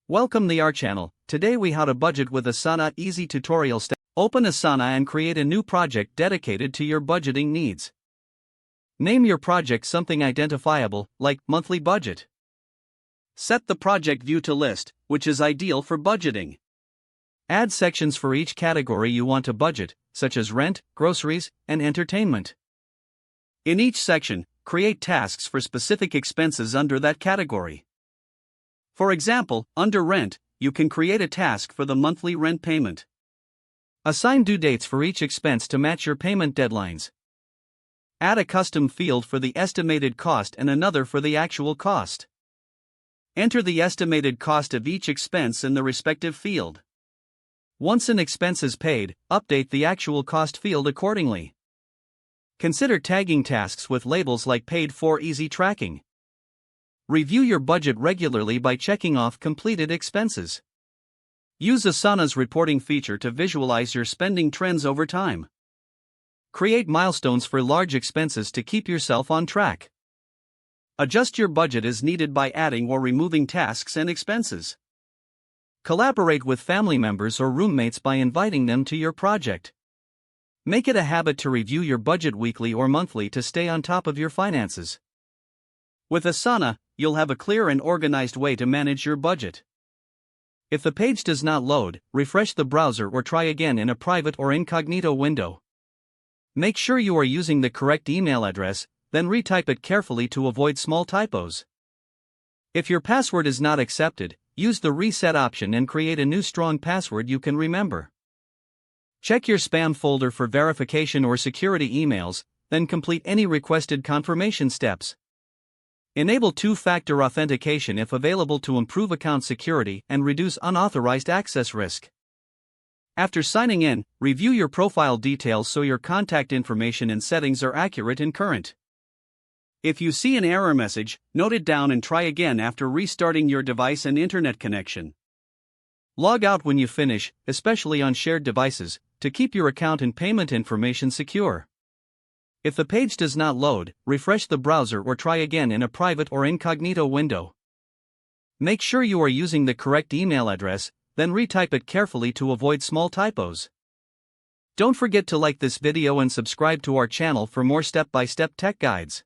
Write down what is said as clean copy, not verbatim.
Welcome to our channel. Today we how to budget with Asana easy tutorial step. Open Asana and create a new project dedicated to your budgeting needs. Name your project something identifiable, like monthly budget. Set the project view to list, which is ideal for budgeting. Add sections for each category you want to budget, such as rent, groceries, and entertainment. In each section, create tasks for specific expenses under that category. For example, under rent, you can create a task for the monthly rent payment. Assign due dates for each expense to match your payment deadlines. Add a custom field for the estimated cost and another for the actual cost. Enter the estimated cost of each expense in the respective field. Once an expense is paid, update the actual cost field accordingly. Consider tagging tasks with labels like paid for easy tracking. Review your budget regularly by checking off completed expenses. Use Asana's reporting feature to visualize your spending trends over time. Create milestones for large expenses to keep yourself on track. Adjust your budget as needed by adding or removing tasks and expenses. Collaborate with family members or roommates by inviting them to your project. Make it a habit to review your budget weekly or monthly to stay on top of your finances. With Asana, you'll have a clear and organized way to manage your budget. If the page does not load, refresh the browser or try again in a private or incognito window. Make sure you are using the correct email address, then retype it carefully to avoid small typos. If your password is not accepted, use the reset option and create a new strong password you can remember. Check your spam folder for verification or security emails, then complete any requested confirmation steps. Enable two-factor authentication if available to improve account security and reduce unauthorized access risk. After signing in, review your profile details so your contact information and settings are accurate and current. If you see an error message, note it down and try again after restarting your device and internet connection. Log out when you finish, especially on shared devices, to keep your account and payment information secure. If the page does not load, refresh the browser or try again in a private or incognito window. Make sure you are using the correct email address, then retype it carefully to avoid small typos. Don't forget to like this video and subscribe to our channel for more step-by-step tech guides.